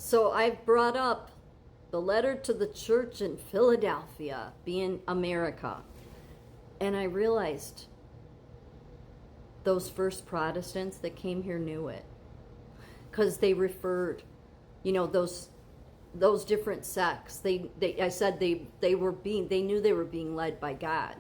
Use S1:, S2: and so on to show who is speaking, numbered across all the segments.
S1: So I've brought up the letter to the church in Philadelphia, being America. And I realized those first Protestants that came here knew it. Because they referred, those different sects. I said they knew they were being led by God.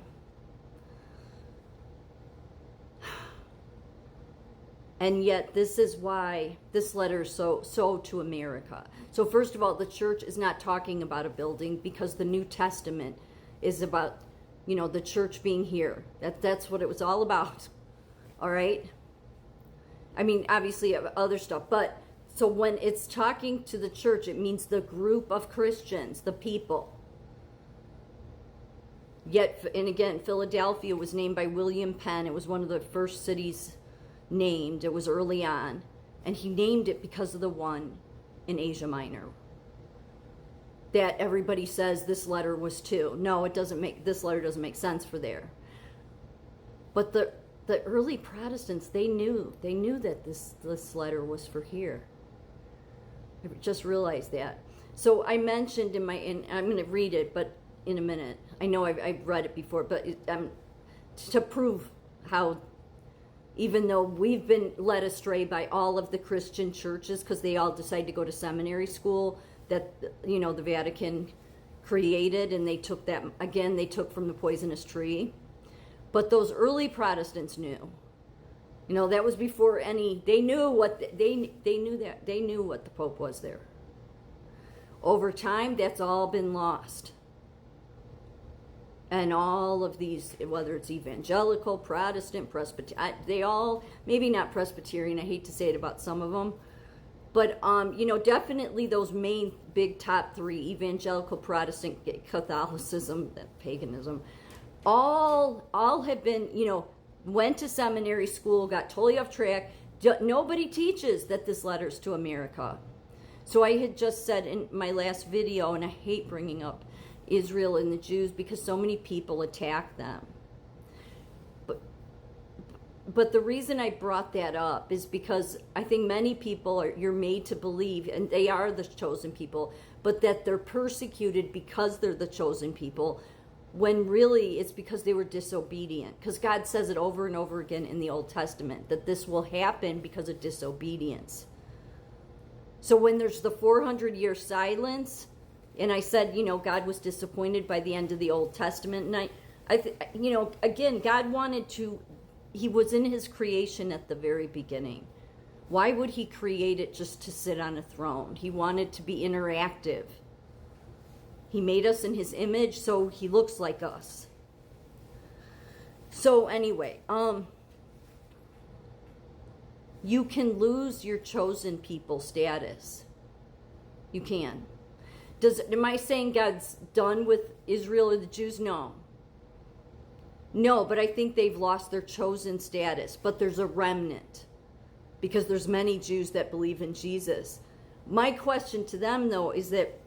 S1: And yet this is why this letter is so to America. So first of all, the church is not talking about a building, because the New Testament is about, the church being here. That's what it was all about. All right? I mean, obviously other stuff, but so when it's talking to the church, it means the group of Christians, the people. Yet, and again, Philadelphia was named by William Penn. It was one of the first cities named. It was early on, and he named it because of the one in Asia Minor that everybody says this letter was to. No, this letter doesn't make sense for there. But the early Protestants, they knew that this letter was for here. I just realized that. So I mentioned and I'm going to read it, but in a minute. I know I've read it before, but to prove how, even though we've been led astray by all of the Christian churches, because they all decided to go to seminary school that, the Vatican created, and they took from the poisonous tree. But those early Protestants knew. That was before they knew what they knew what the Pope was there. Over time, that's all been lost. And all of these, whether it's evangelical, Protestant, Presbyterian, they all, maybe not Presbyterian, I hate to say it about some of them, but, definitely those main big top three, evangelical, Protestant, Catholicism, paganism, all have been, went to seminary school, got totally off track. Nobody teaches that this letter's to America. So I had just said in my last video, and I hate bringing up Israel and the Jews because so many people attack them. But the reason I brought that up is because I think many people you're made to believe, and they are the chosen people, but that they're persecuted because they're the chosen people, when really it's because they were disobedient. Because God says it over and over again in the Old Testament, that this will happen because of disobedience. So when there's the 400-year silence, and I said, God was disappointed by the end of the Old Testament, and again, God wanted to, he was in his creation at the very beginning. Why would he create it just to sit on a throne? He wanted to be interactive. He made us in his image, so he looks like us. So anyway, you can lose your chosen people status. You can. Am I saying God's done with Israel or the Jews? No. No, but I think they've lost their chosen status. But there's a remnant, because there's many Jews that believe in Jesus. My question to them, though, is that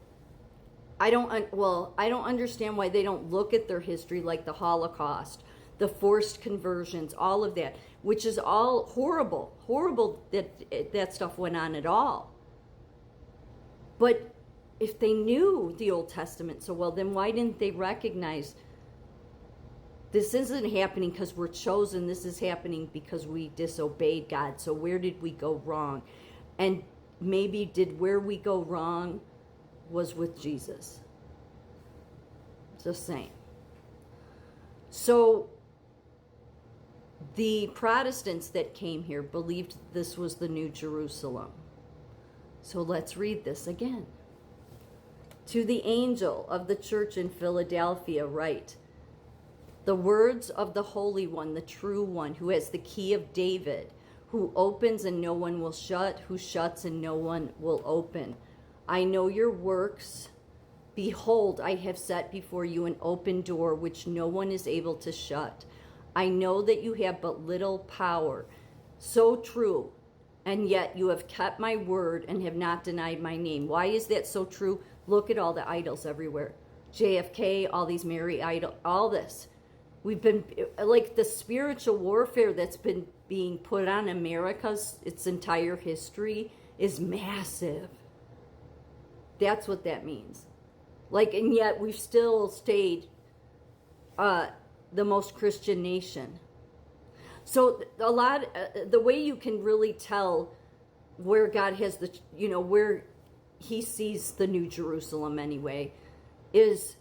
S1: I don't understand why they don't look at their history, like the Holocaust, the forced conversions, all of that, which is all horrible that stuff went on at all. But if they knew the Old Testament so well, then why didn't they recognize this isn't happening because we're chosen, this is happening because we disobeyed God. So where did we go wrong? And maybe where we go wrong was with Jesus. Just saying. So the Protestants that came here believed this was the New Jerusalem. So let's read this again. To the angel of the church in Philadelphia write, the words of the Holy One, the true one, who has the key of David, who opens and no one will shut, who shuts and no one will open. I know your works. Behold, I have set before you an open door which no one is able to shut. I know that you have but little power. So true. And yet you have kept my word and have not denied my name. Why is that so true? Look at all the idols everywhere. JFK, all these Mary idols, all this. We've been, like, the spiritual warfare that's been being put on America's, its entire history, is massive. That's what that means. Like, and yet we've still stayed the most Christian nation. So the way you can really tell where God has where he sees the New Jerusalem anyway, is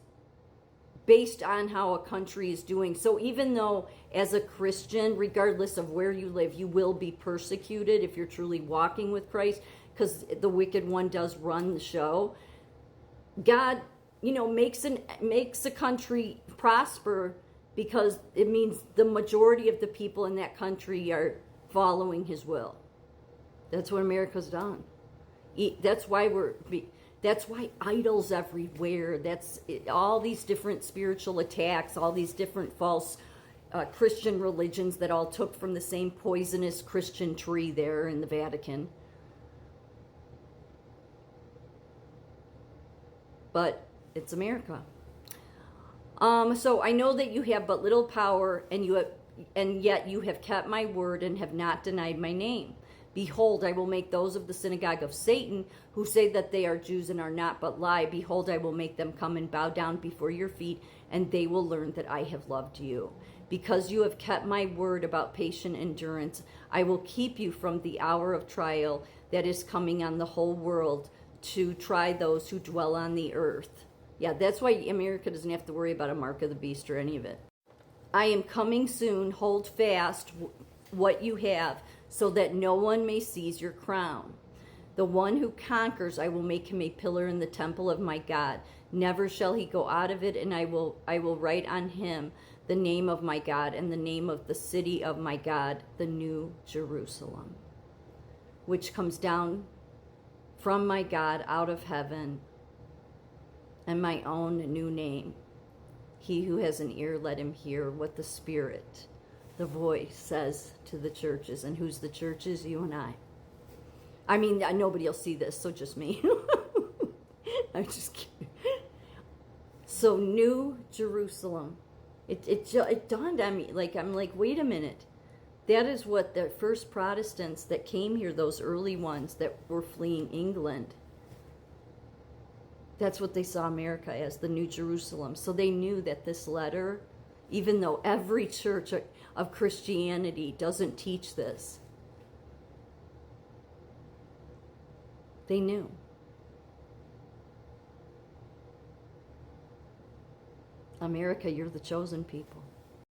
S1: based on how a country is doing. So even though as a Christian, regardless of where you live, you will be persecuted if you're truly walking with Christ, because the wicked one does run the show. God, makes a country prosper because it means the majority of the people in that country are following his will. That's what America's done. That's why idols everywhere. All these different spiritual attacks, all these different false Christian religions that all took from the same poisonous Christian tree there in the Vatican. But it's America. So I know that you have but little power, and yet you have kept my word and have not denied my name. Behold, I will make those of the synagogue of Satan who say that they are Jews and are not but lie. Behold, I will make them come and bow down before your feet, and they will learn that I have loved you. Because you have kept my word about patient endurance, I will keep you from the hour of trial that is coming on the whole world to try those who dwell on the earth. Yeah, that's why America doesn't have to worry about a mark of the beast or any of it. I am coming soon. Hold fast what you have, so that no one may seize your crown. The one who conquers, I will make him a pillar in the temple of my God. Never shall he go out of it, and I will write on him the name of my God and the name of the city of my God, the New Jerusalem, which comes down from my God out of heaven, and my own new name. He who has an ear, let him hear what the Spirit, the voice, says to the churches. And who's the churches? You and I. I mean, nobody will see this, so just me. I'm just kidding. So New Jerusalem. It dawned on me, I'm like, wait a minute. That is what the first Protestants that came here, those early ones that were fleeing England, that's what they saw America as, the New Jerusalem. So they knew that this letter, even though every church of Christianity doesn't teach this, they knew. America, you're the chosen people.